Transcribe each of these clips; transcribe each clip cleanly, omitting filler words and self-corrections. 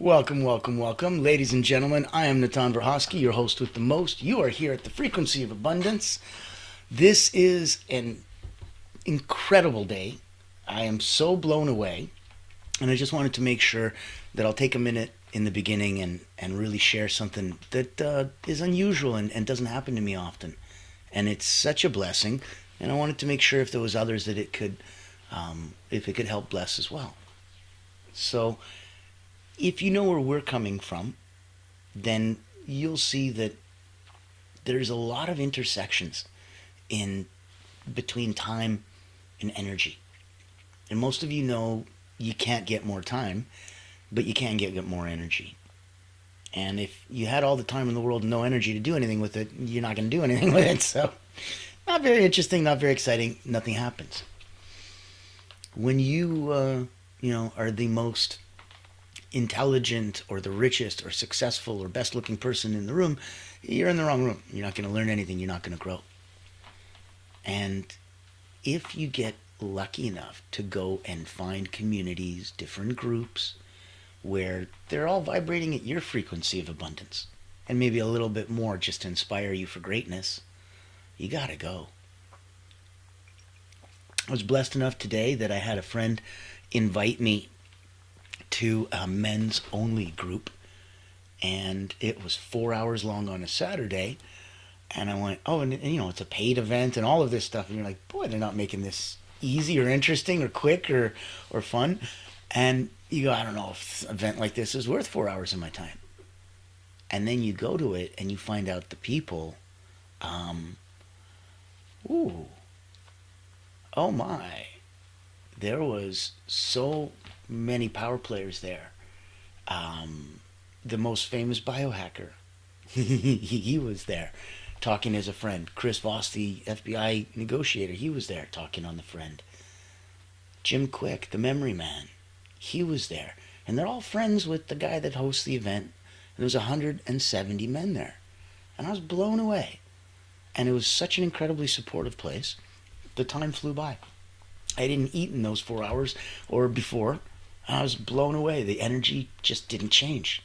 Welcome, welcome, welcome. Ladies and gentlemen, I am Natan Verhosky, your host with the most. You are here at the Frequency of Abundance. This is an incredible day. I am so blown away. And I just wanted to make sure that I'll take a minute in the beginning and really share something that is unusual and doesn't happen to me often. And it's such a blessing. And I wanted to make sure if there was others that if it could help bless as well. So, if you know where we're coming from, then you'll see that there's a lot of intersections in between time and energy. And most of you know you can't get more time, but you can get more energy. And if you had all the time in the world and no energy to do anything with it, you're not going to do anything with it. So, not very interesting, not very exciting, nothing happens. When you are the most intelligent or the richest or successful or best looking person in the room, you're in the wrong room. You're not going to learn anything. You're not going to grow. And if you get lucky enough to go and find communities, different groups, where they're all vibrating at your frequency of abundance, and maybe a little bit more just to inspire you for greatness, you got to go. I was blessed enough today that I had a friend invite me to a men's only group, and it was 4 hours long on a Saturday. And I went, oh, and it's a paid event and all of this stuff, and you're like, boy, they're not making this easy or interesting or quick or fun. And you go, I don't know if an event like this is worth 4 hours of my time. And then you go to it and you find out the people, ooh, oh my, there was so many power players there. The most famous biohacker, he was there talking as a friend. Chris Voss, the FBI negotiator, he was there talking on the friend. Jim Quick, the memory man, he was there. And they're all friends with the guy that hosts the event. And there was 170 men there. And I was blown away. And it was such an incredibly supportive place. The time flew by. I didn't eat in those 4 hours or before. I was blown away. The energy just didn't change.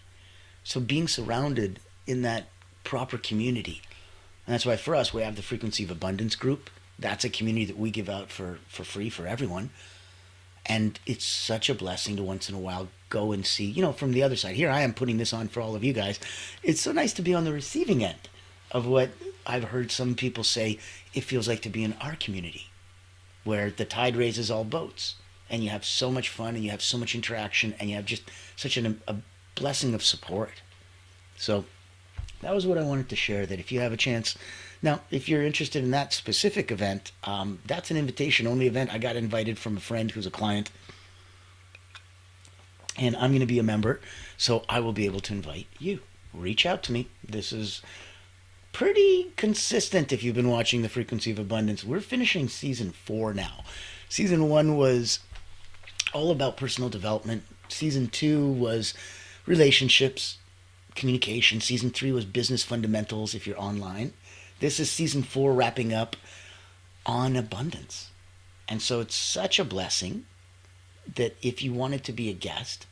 So being surrounded in that proper community, and that's why for us we have the Frequency of Abundance group. That's a community that we give out for free for everyone. And it's such a blessing to once in a while go and see, from the other side. Here I am putting this on for all of you guys. It's so nice to be on the receiving end of what I've heard some people say it feels like to be in our community, where the tide raises all boats. And you have so much fun, and you have so much interaction, and you have just such a blessing of support. So that was what I wanted to share, that if you have a chance. Now, if you're interested in that specific event, that's an invitation-only event. I got invited from a friend who's a client, and I'm going to be a member, so I will be able to invite you. Reach out to me. This is pretty consistent if you've been watching the Frequency of Abundance. We're finishing season 4 now. Season 1 was all about personal development. Season 2 was relationships, communication. Season 3 was business fundamentals if you're online. This is season 4 wrapping up on abundance. And so it's such a blessing that if you wanted to be a guest,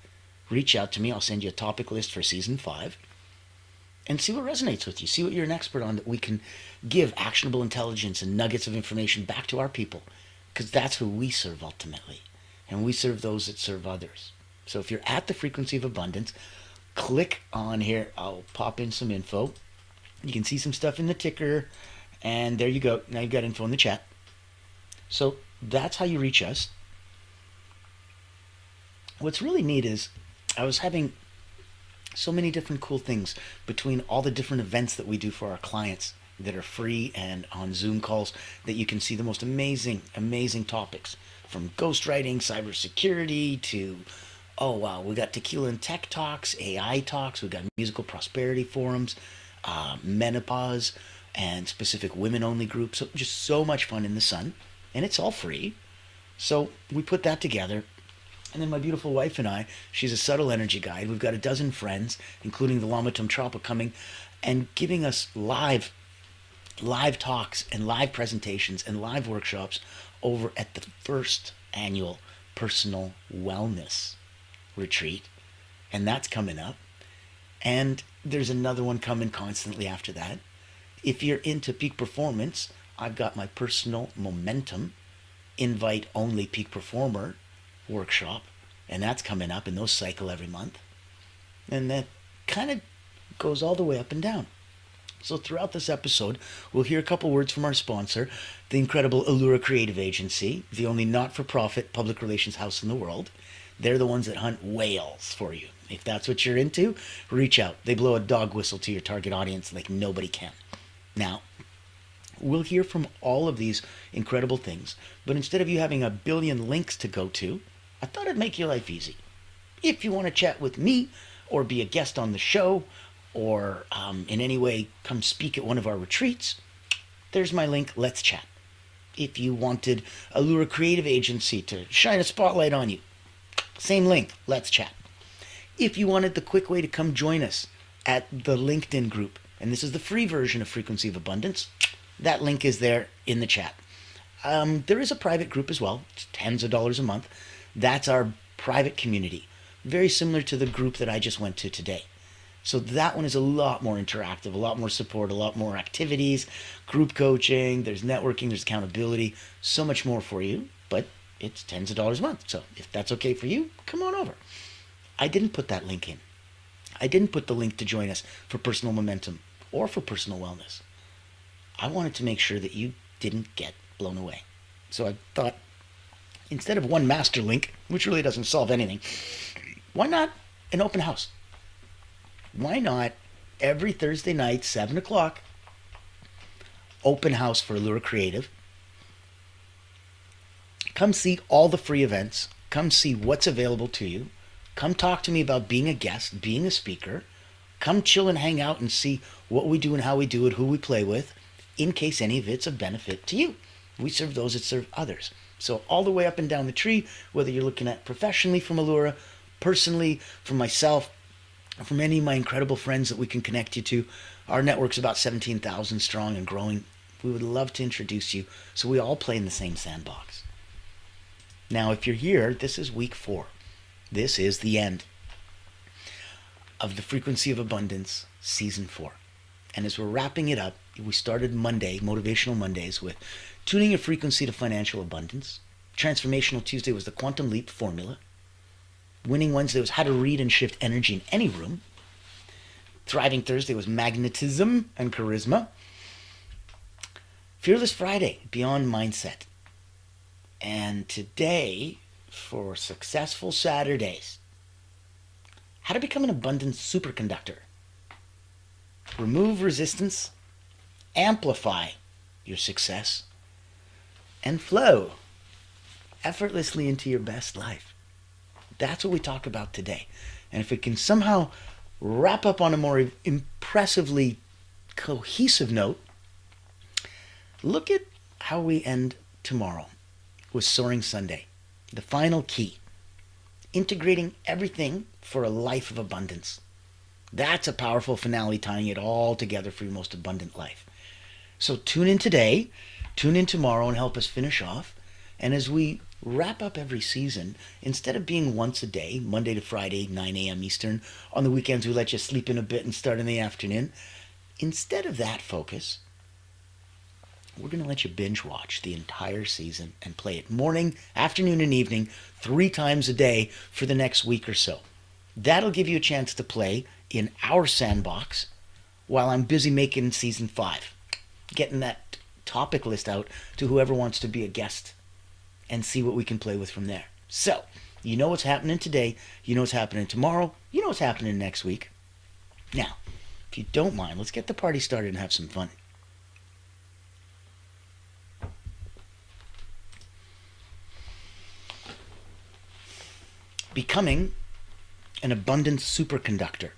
reach out to me. I'll send you a topic list for season 5 and see what resonates with you. See what you're an expert on, that we can give actionable intelligence and nuggets of information back to our people, because that's who we serve ultimately. And we serve those that serve others. So if you're at the Frequency of Abundance, click on here. I'll pop in some info. You can see some stuff in the ticker. And there you go. Now you've got info in the chat. So that's how you reach us. What's really neat is I was having so many different cool things between all the different events that we do for our clients that are free and on Zoom calls, that you can see the most amazing, amazing topics, from ghostwriting, cybersecurity, to, oh wow, we got tequila and tech talks, AI talks, we got musical prosperity forums, menopause, and specific women-only groups. So just so much fun in the sun, and it's all free. So we put that together. And then my beautiful wife and I, she's a subtle energy guide. We've got a dozen friends, including the Lama Tumtrapa, coming and giving us live talks and live presentations and live workshops over at the first annual personal wellness retreat and that's coming up. And there's another one coming constantly after that. If you're into peak performance, I've got my personal momentum invite only peak performer workshop, and that's coming up, and those cycle every month. And that kind of goes all the way up and down. So throughout this episode, we'll hear a couple words from our sponsor, the incredible Allura Creative Agency, the only not-for-profit public relations house in the world. They're the ones that hunt whales for you. If that's what you're into, reach out. They blow a dog whistle to your target audience like nobody can. Now, we'll hear from all of these incredible things, but instead of you having a billion links to go to, I thought I'd make your life easy. If you want to chat with me or be a guest on the show, or in any way come speak at one of our retreats, there's my link, let's chat. If you wanted Allura Creative Agency to shine a spotlight on you, same link, let's chat. If you wanted the quick way to come join us at the LinkedIn group, and this is the free version of Frequency of Abundance, that link is there in the chat. There is a private group as well. It's tens of dollars a month. That's our private community, very similar to the group that I just went to today. So that one is a lot more interactive, a lot more support, a lot more activities, group coaching, there's networking, there's accountability, so much more for you, but it's tens of dollars a month. So if that's okay for you, come on over. I didn't put that link in. I didn't put the link to join us for personal momentum or for personal wellness. I wanted to make sure that you didn't get blown away. So I thought, instead of one master link, which really doesn't solve anything, why not an open house? Why not every Thursday night, 7 o'clock, open house for Allura Creative? Come see all the free events. Come see what's available to you. Come talk to me about being a guest, being a speaker. Come chill and hang out and see what we do and how we do it, who we play with, in case any of it's of benefit to you. We serve those that serve others. So all the way up and down the tree, whether you're looking at professionally from Allura, personally from myself, from any of my incredible friends that we can connect you to. Our network's about 17,000 strong and growing. We would love to introduce you so we all play in the same sandbox. Now, if you're here, this is week 4. This is the end of the Frequency of Abundance Season 4. And as we're wrapping it up, we started Monday, Motivational Mondays, with tuning your frequency to financial abundance. Transformational Tuesday was the Quantum Leap Formula. Winning Wednesday was how to read and shift energy in any room. Thriving Thursday was magnetism and charisma. Fearless Friday, beyond mindset. And today, for successful Saturdays, how to become an abundant superconductor. Remove resistance, amplify your success, and flow effortlessly into your best life. That's what we talk about today. And if it can somehow wrap up on a more impressively cohesive note, look at how we end tomorrow with Soaring Sunday, the final key, integrating everything for a life of abundance. That's a powerful finale, tying it all together for your most abundant life. So tune in today, tune in tomorrow, and help us finish off. And as we wrap up every season, instead of being once a day, Monday to Friday, 9 a.m. Eastern, on the weekends we let you sleep in a bit and start in the afternoon, instead of that focus, we're going to let you binge watch the entire season and play it morning, afternoon, and evening 3 times a day for the next week or so. That'll give you a chance to play in our sandbox while I'm busy making season 5, getting that topic list out to whoever wants to be a guest and see what we can play with from there. So, you know what's happening today, you know what's happening tomorrow, you know what's happening next week. Now, if you don't mind, let's get the party started and have some fun. Becoming an abundant superconductor.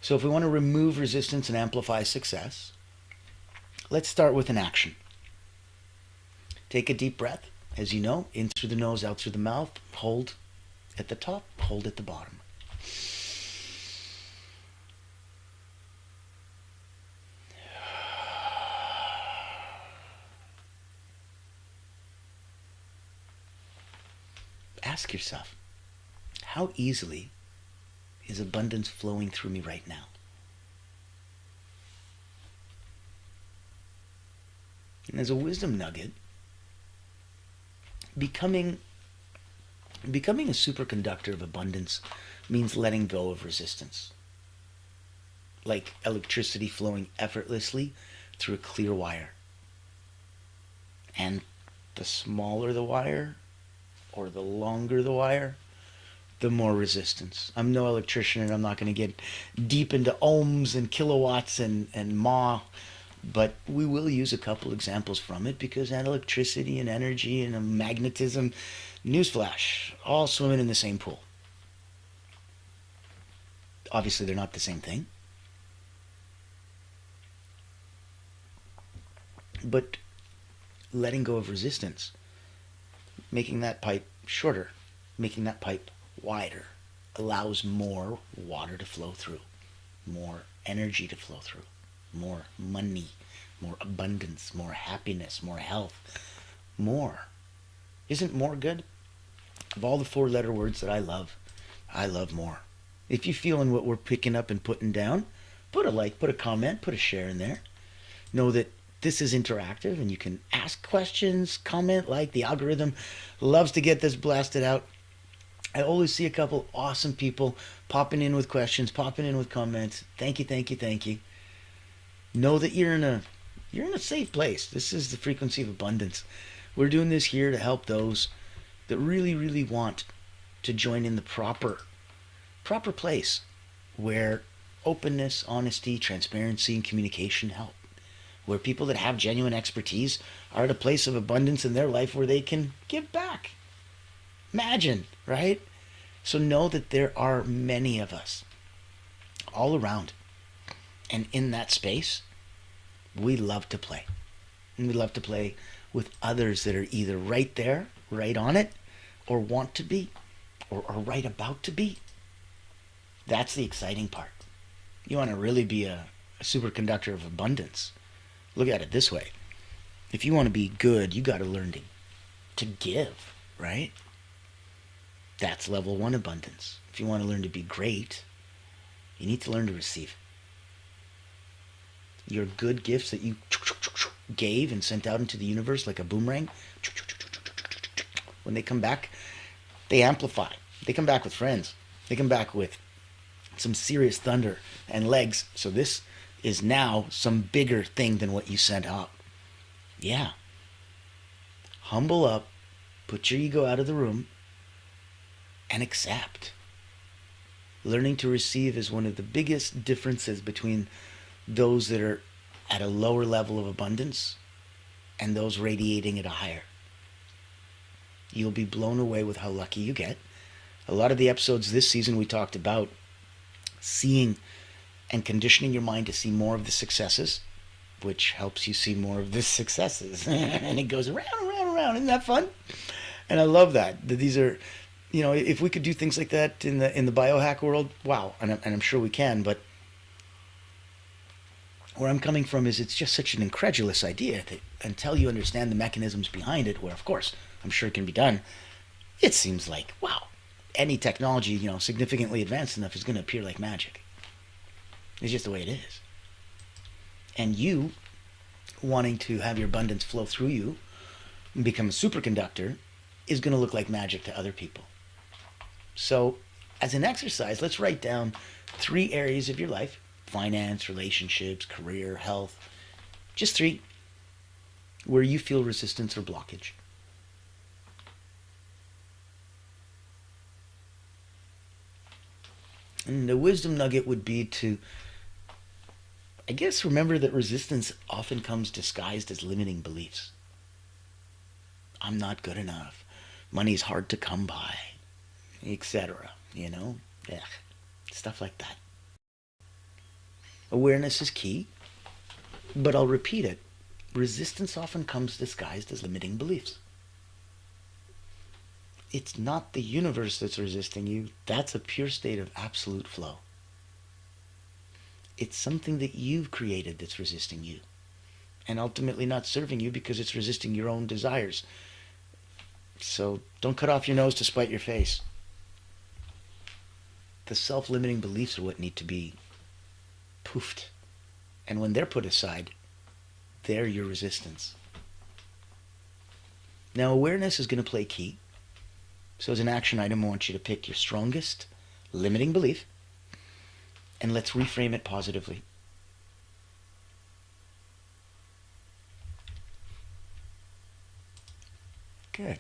So if we want to remove resistance and amplify success, let's start with an action. Take a deep breath, as you know, in through the nose, out through the mouth. Hold at the top, hold at the bottom. ask yourself, how easily is abundance flowing through me right now? And as a wisdom nugget, becoming a superconductor of abundance means letting go of resistance. Like electricity flowing effortlessly through a clear wire. And the smaller the wire, or the longer the wire, the more resistance. I'm no electrician and I'm not going to get deep into ohms and kilowatts and mah, but we will use a couple examples from it because electricity and energy and magnetism, newsflash, all swimming in the same pool. Obviously, they're not the same thing. But letting go of resistance, making that pipe shorter, making that pipe wider, allows more water to flow through, more energy to flow through, more money, more abundance, more happiness, more health, more. Isn't more good? Of all the four-letter words that I love more. If you're feeling what we're picking up and putting down, put a like, put a comment, put a share in there. Know that this is interactive and you can ask questions, comment, like. The algorithm loves to get this blasted out. I always see a couple awesome people popping in with questions, popping in with comments. Thank you, thank you, thank you. Know that you're in a safe place. This is the frequency of abundance. We're doing this here to help those that really, really want to join in the proper place where openness, honesty, transparency, and communication help. Where people that have genuine expertise are at a place of abundance in their life where they can give back. Imagine, right? So know that there are many of us all around. And in that space, we love to play. And we love to play with others that are either right there, right on it, or want to be, or are right about to be. That's the exciting part. You want to really be a superconductor of abundance. Look at it this way. If you want to be good, you got to learn to give, right? That's level 1 abundance. If you want to learn to be great, you need to learn to receive. Your good gifts that you gave and sent out into the universe like a boomerang, when they come back, they amplify. They come back with friends. They come back with some serious thunder and legs. So this is now some bigger thing than what you sent out. Yeah. Humble up, put your ego out of the room, and accept. Learning to receive is one of the biggest differences between those that are at a lower level of abundance and those radiating at a higher. You'll be blown away with how lucky you get. A lot of the episodes this season we talked about seeing and conditioning your mind to see more of the successes, which helps you see more of the successes. And it goes around, around, around. Isn't that fun? And I love that. These are, if we could do things like that in the biohack world, wow. And I'm sure we can, but where I'm coming from is it's just such an incredulous idea that until you understand the mechanisms behind it, where of course I'm sure it can be done, it seems like, wow, any technology, significantly advanced enough is going to appear like magic. It's just the way it is. And you wanting to have your abundance flow through you and become a superconductor is going to look like magic to other people. So as an exercise, let's write down 3 areas of your life: finance, relationships, career, health. Just 3 where you feel resistance or blockage. And the wisdom nugget would be to, I guess, remember that resistance often comes disguised as limiting beliefs. I'm not good enough. Money's hard to come by, etc. Stuff like that. Awareness is key, but I'll repeat it. Resistance often comes disguised as limiting beliefs. It's not the universe that's resisting you. That's a pure state of absolute flow. It's something that you've created that's resisting you, and ultimately not serving you because it's resisting your own desires. So don't cut off your nose to spite your face. The self-limiting beliefs are what need to be poofed. And when they're put aside, they're your resistance. Now, awareness is going to play key. So as an action item, I want you to pick your strongest limiting belief, and let's reframe it positively. Good.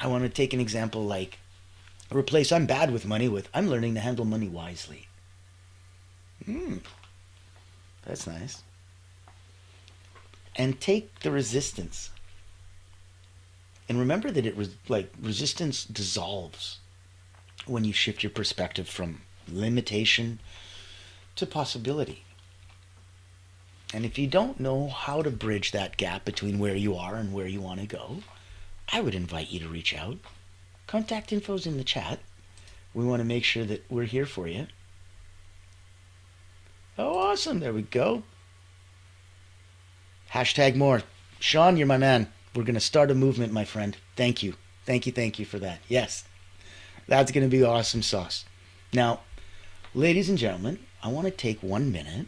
I want to take an example like, replace I'm bad with money with I'm learning to handle money wisely. That's nice. And take the resistance. And remember that resistance dissolves when you shift your perspective from limitation to possibility. And if you don't know how to bridge that gap between where you are and where you want to go, I would invite you to reach out. Contact info's in the chat. We want to make sure that we're here for you. Oh, awesome. There we go. Hashtag more. Sean, you're my man. We're going to start a movement, my friend. Thank you. Thank you for that. Yes. That's going to be awesome sauce. Now, ladies and gentlemen, I want to take 1 minute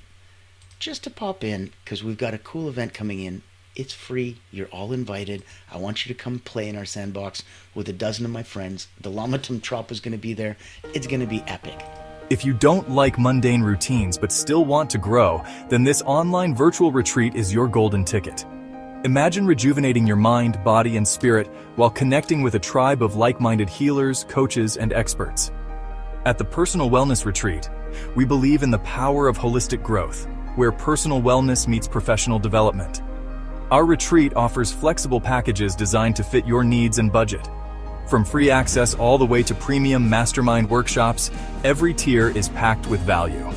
just to pop in because we've got a cool event coming in. It's free. You're all invited. I want you to come play in our sandbox with a dozen of my friends. The Lamatum Trop is going to be there. It's going to be epic. If you don't like mundane routines but still want to grow, then this online virtual retreat is your golden ticket. Imagine rejuvenating your mind, body, and spirit while connecting with a tribe of like-minded healers, coaches, and experts. At the Personal Wellness Retreat, we believe in the power of holistic growth, where personal wellness meets professional development. Our retreat offers flexible packages designed to fit your needs and budget. From free access all the way to premium mastermind workshops, every tier is packed with value.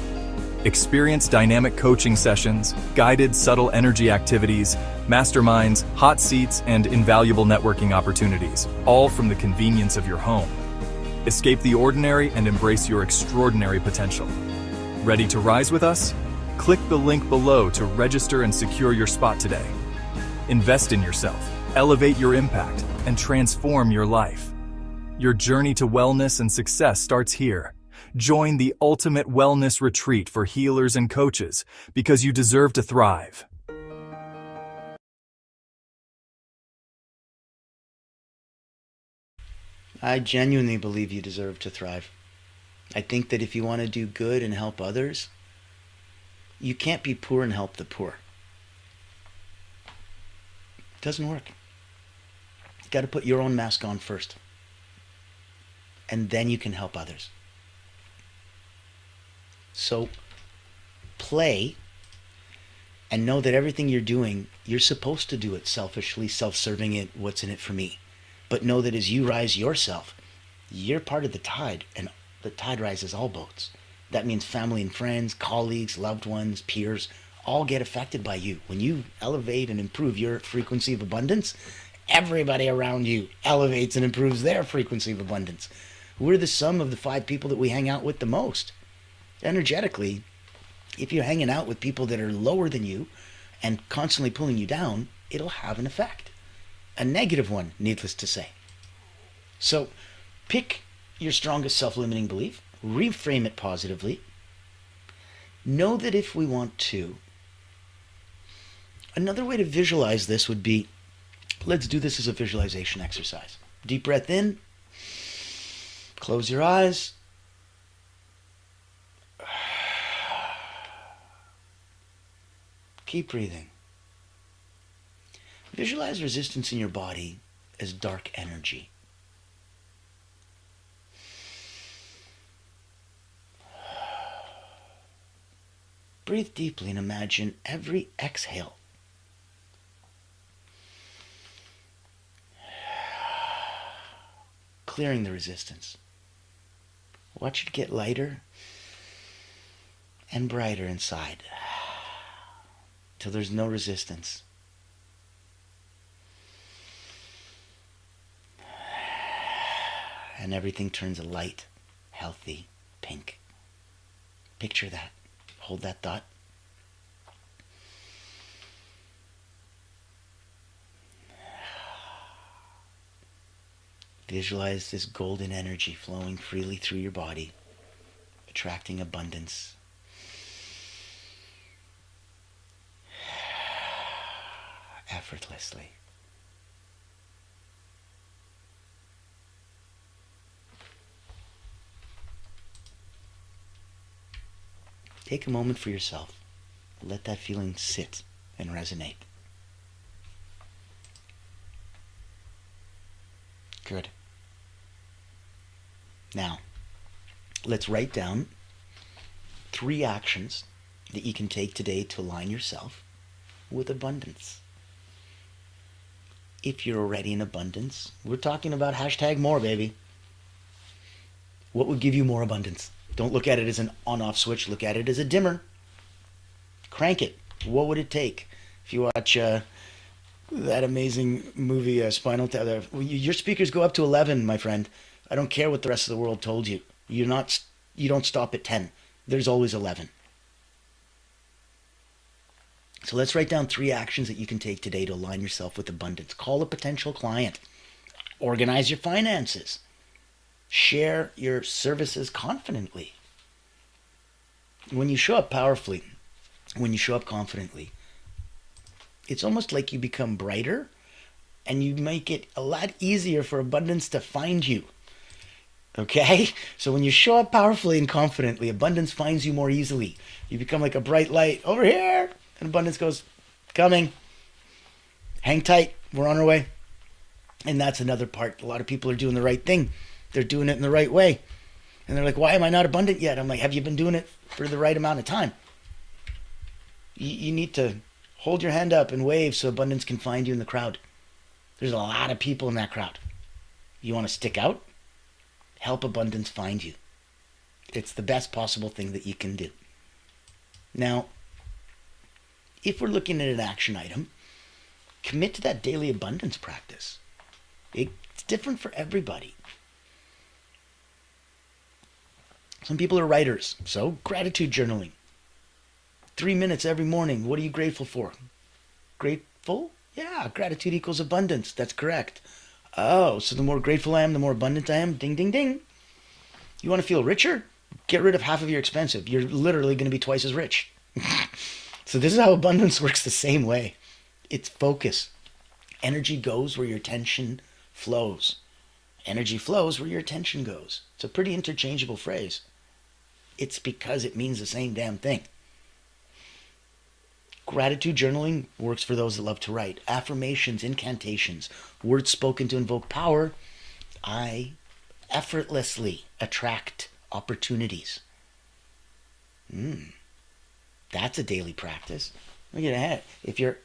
Experience dynamic coaching sessions, guided subtle energy activities, masterminds, hot seats, and invaluable networking opportunities, all from the convenience of your home. Escape the ordinary and embrace your extraordinary potential. Ready to rise with us? Click the link below to register and secure your spot today. Invest in yourself, elevate your impact, and transform your life. Your journey to wellness and success starts here. Join the ultimate wellness retreat for healers and coaches because you deserve to thrive. I genuinely believe you deserve to thrive. I think that if you want to do good and help others, you can't be poor and help the poor. It doesn't work. You got to put your own mask on first. And then you can help others. So play and know that everything you're doing, you're supposed to do it selfishly, self-serving it, what's in it for me. But know that as you rise yourself, you're part of the tide, and the tide rises all boats. That means family and friends, colleagues, loved ones, peers, all get affected by you. When you elevate and improve your frequency of abundance, everybody around you elevates and improves their frequency of abundance. We're the sum of the 5 people that we hang out with the most. Energetically, if you're hanging out with people that are lower than you and constantly pulling you down, it'll have an effect. A negative one, needless to say. So pick your strongest self-limiting belief, reframe it positively. Know that if we want to, another way to visualize this would be, let's do this as a visualization exercise. Deep breath in, close your eyes. Keep breathing. Visualize resistance in your body as dark energy. Breathe deeply and imagine every exhale clearing the resistance. Watch it get lighter and brighter inside till there's no resistance. And everything turns a light, healthy pink. Picture that. Hold that thought. Visualize this golden energy flowing freely through your body, attracting abundance. Effortlessly. Take a moment for yourself. Let that feeling sit and resonate. Good. Now, let's write down 3 actions that you can take today to align yourself with abundance. If you're already in abundance, we're talking about #more, baby. What would give you more abundance? Don't look at it as an on-off switch. Look at it as a dimmer. Crank it. What would it take? If you watch that amazing movie, Spinal Tap, your speakers go up to 11, my friend. I don't care what the rest of the world told you. You don't stop at 10. There's always 11. So let's write down 3 actions that you can take today to align yourself with abundance. Call a potential client. Organize your finances. Share your services confidently. When you show up powerfully, when you show up confidently, it's almost like you become brighter and you make it a lot easier for abundance to find you. Okay? So when you show up powerfully and confidently, abundance finds you more easily. You become like a bright light over here, and abundance goes, coming. Hang tight. We're on our way. And that's another part. A lot of people are doing the right thing. They're doing it in the right way. And they're like, why am I not abundant yet? I'm like, have you been doing it for the right amount of time? You need to hold your hand up and wave so abundance can find you in the crowd. There's a lot of people in that crowd. You want to stick out? Help abundance find you. It's the best possible thing that you can do. Now, if we're looking at an action item, commit to that daily abundance practice. It's different for everybody. Some people are writers, so gratitude journaling. 3 minutes every morning. What are you grateful for? Grateful? Yeah, gratitude equals abundance. That's correct. Oh, so the more grateful I am, the more abundant I am. Ding, ding, ding. You want to feel richer? Get rid of half of your expensive. You're literally going to be twice as rich. So this is how abundance works the same way. It's focus. Energy goes where your attention flows. Energy flows where your attention goes. It's a pretty interchangeable phrase. It's because it means the same damn thing. Gratitude journaling works for those that love to write. Affirmations, incantations, words spoken to invoke power. I effortlessly attract opportunities. That's a daily practice. Look at that. If your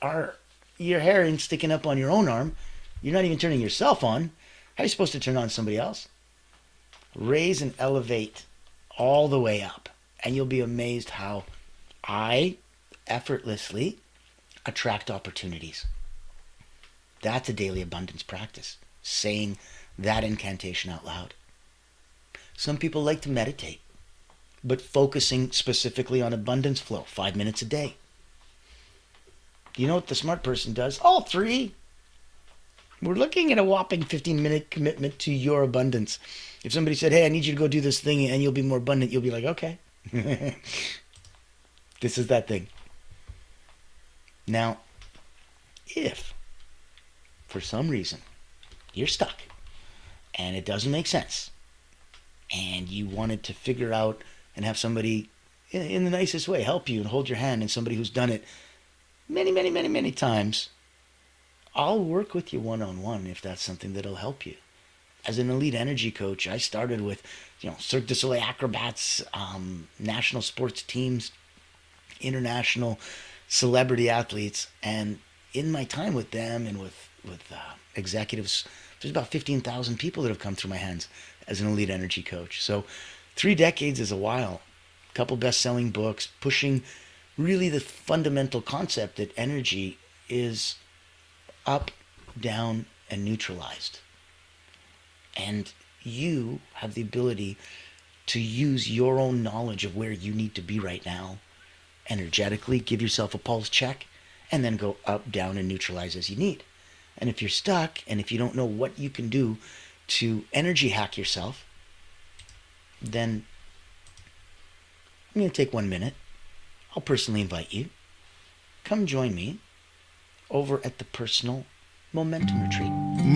hair ain't sticking up on your own arm, you're not even turning yourself on. How are you supposed to turn on somebody else? Raise and elevate all the way up. And you'll be amazed how I effortlessly attract opportunities. That's a daily abundance practice. Saying that incantation out loud. Some people like to meditate, but focusing specifically on abundance flow, 5 minutes a day. You know what the smart person does? All 3. We're looking at a whopping 15-minute commitment to your abundance. If somebody said, hey, I need you to go do this thing and you'll be more abundant, you'll be like, okay. This is that thing. Now, if for some reason you're stuck and it doesn't make sense and you wanted to figure out and have somebody in the nicest way help you and hold your hand, and somebody who's done it many times, I'll work with you one-on-one if that's something that'll help you. As an elite energy coach, I started with, Cirque du Soleil acrobats, national sports teams, international celebrity athletes, and in my time with them and with executives, there's about 15,000 people that have come through my hands as an elite energy coach. So 3 decades is a while. A couple best-selling books, pushing really the fundamental concept that energy is up, down, and neutralized. And you have the ability to use your own knowledge of where you need to be right now, energetically, give yourself a pulse check, and then go up, down, and neutralize as you need. And if you're stuck, and if you don't know what you can do to energy hack yourself, then I'm going to take 1 minute. I'll personally invite you. Come join me over at the Personal Momentum Retreat.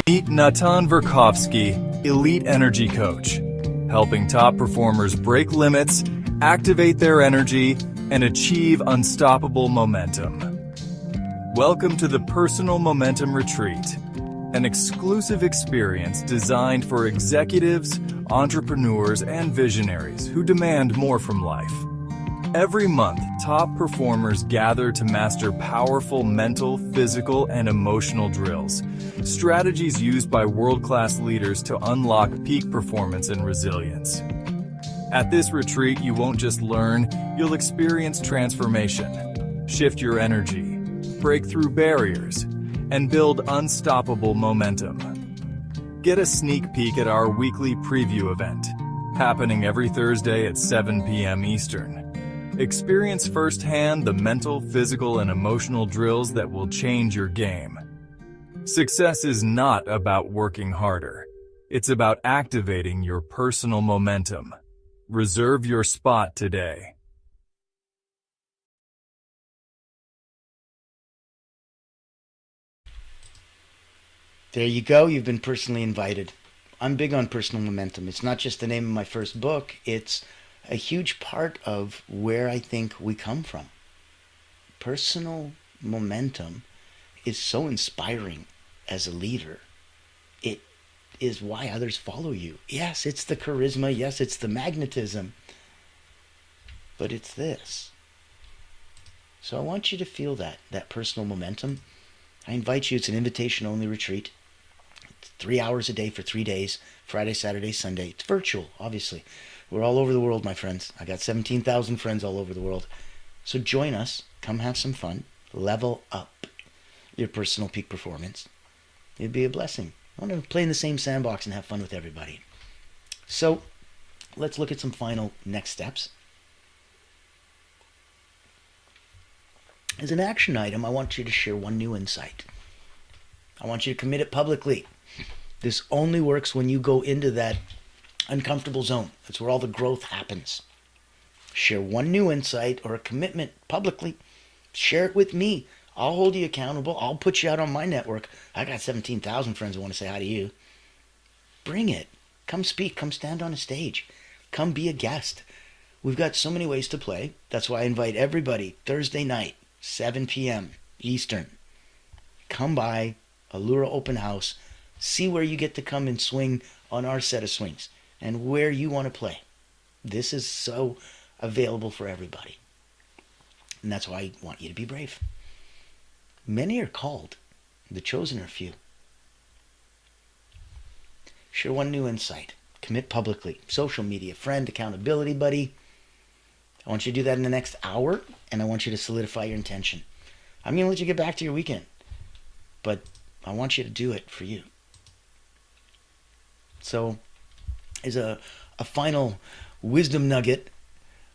Meet Natan Verkovsky, Elite Energy Coach, helping top performers break limits, activate their energy, and achieve unstoppable momentum. Welcome to the Personal Momentum Retreat, an exclusive experience designed for executives, entrepreneurs, and visionaries who demand more from life. Every month, top performers gather to master powerful mental, physical, and emotional drills, strategies used by world-class leaders to unlock peak performance and resilience. At this retreat, you won't just learn, you'll experience transformation, shift your energy, break through barriers, and build unstoppable momentum. Get a sneak peek at our weekly preview event, happening every Thursday at 7 p.m. Eastern. Experience firsthand the mental, physical, and emotional drills that will change your game. Success is not about working harder. It's about activating your personal momentum. Reserve your spot today. There you go. You've been personally invited. I'm big on personal momentum. It's not just the name of my first book. It's a huge part of where I think we come from. Personal momentum is so inspiring as a leader. It is why others follow you. Yes, it's the charisma. Yes, it's the magnetism. But it's this. So I want you to feel that personal momentum. I invite you. It's an invitation-only retreat. It's 3 hours a day for 3 days, Friday, Saturday, Sunday. It's virtual, obviously. We're all over the world, my friends. I got 17,000 friends all over the world. So join us. Come have some fun. Level up your personal peak performance. It'd be a blessing. I want to play in the same sandbox and have fun with everybody. So let's look at some final next steps. As an action item, I want you to share one new insight. I want you to commit it publicly. This only works when you go into that uncomfortable zone. That's where all the growth happens. Share one new insight or a commitment publicly. Share it with me. I'll hold you accountable. I'll put you out on my network. I got 17,000 friends who want to say hi to you. Bring it. Come speak. Come stand on a stage. Come be a guest. We've got so many ways to play. That's why I invite everybody Thursday night, 7 p.m. Eastern. Come by, Allura Open House. See where you get to come and swing on our set of swings and where you want to play. This is so available for everybody. And that's why I want you to be brave. Many are called. The chosen are few. Share one new insight. Commit publicly. Social media, friend, accountability buddy. I want you to do that in the next hour, and I want you to solidify your intention. I'm going to let you get back to your weekend, but I want you to do it for you. So, as a final wisdom nugget,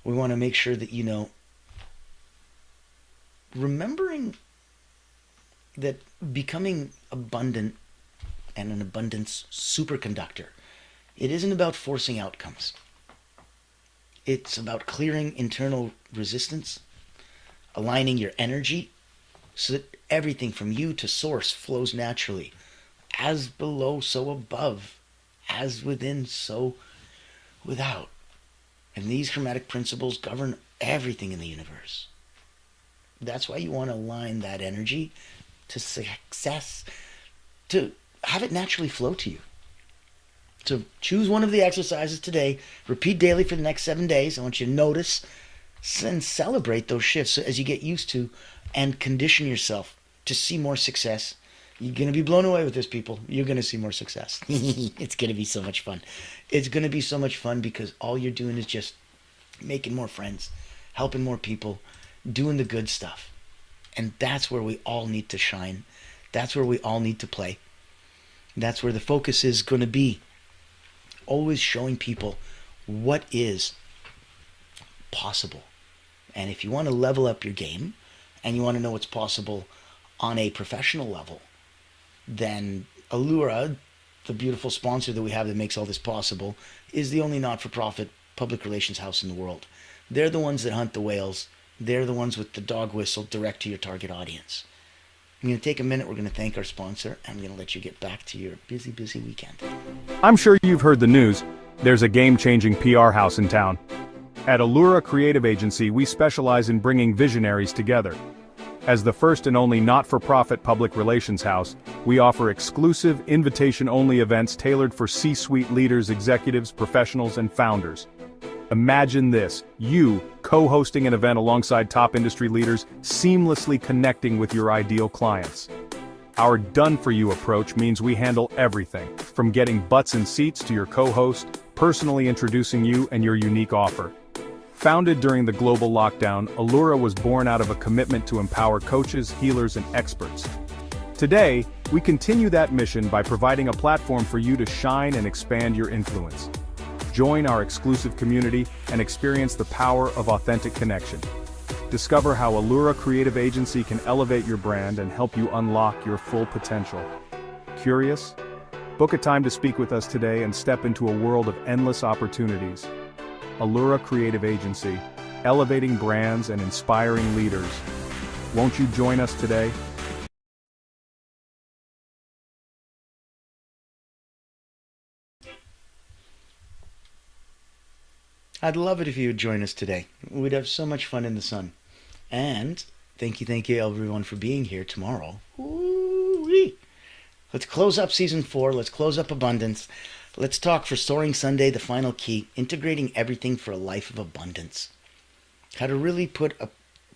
we want to make sure that you know, remembering that becoming abundant and an abundance superconductor, it isn't about forcing outcomes. It's about clearing internal resistance, aligning your energy so that everything from you to source flows naturally. As below, so above. As within, so without. And these chromatic principles govern everything in the universe. That's why you want to align that energy to success, to have it naturally flow to you. So choose one of the exercises today, repeat daily for the next 7 days. I want you to notice and celebrate those shifts as you get used to and condition yourself to see more success. You're going to be blown away with this, people. You're going to see more success. It's going to be so much fun. It's going to be so much fun because all you're doing is just making more friends, helping more people, doing the good stuff. And that's where we all need to shine. That's where we all need to play. That's where the focus is going to be. Always showing people what is possible. And if you want to level up your game and you want to know what's possible on a professional level, then Allura the beautiful sponsor that we have that makes all this possible, is the only not-for-profit public relations house in the world. They're the ones that hunt the whales. They're the ones with the dog whistle direct to your target audience. I'm going to take a minute. We're going to thank our sponsor, and I'm going to let you get back to your busy, busy weekend. I'm sure you've heard the news. There's a game-changing PR house in town. At Allura Creative Agency, we specialize in bringing visionaries together. As the first and only not-for-profit public relations house, we offer exclusive, invitation-only events tailored for C-suite leaders, executives, professionals, and founders. Imagine this, you co-hosting an event alongside top industry leaders, seamlessly connecting with your ideal clients. Our done-for-you approach means we handle everything, from getting butts in seats to your co-host, personally introducing you and your unique offer. Founded during the global lockdown, Allura was born out of a commitment to empower coaches, healers, and experts. Today, we continue that mission by providing a platform for you to shine and expand your influence. Join our exclusive community and experience the power of authentic connection. Discover how Allura Creative Agency can elevate your brand and help you unlock your full potential. Curious? Book a time to speak with us today and step into a world of endless opportunities. Allura Creative Agency, elevating brands and inspiring leaders. Won't you join us today? I'd love it if you would join us today. We'd have so much fun in the sun. And thank you everyone for being here tomorrow. Ooh-wee. Let's close up season 4. Let's close up abundance. Let's talk for Soaring Sunday, the final key, integrating everything for a life of abundance. How to really put a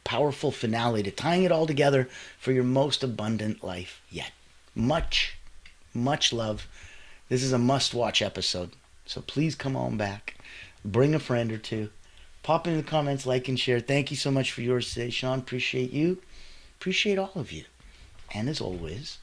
powerful finale to tying it all together for your most abundant life yet. Much, much love. This is a must-watch episode. So please come on back. Bring a friend or two. Pop in the comments, like and share. Thank you so much for yours today, Sean. Appreciate you. Appreciate all of you. And as always,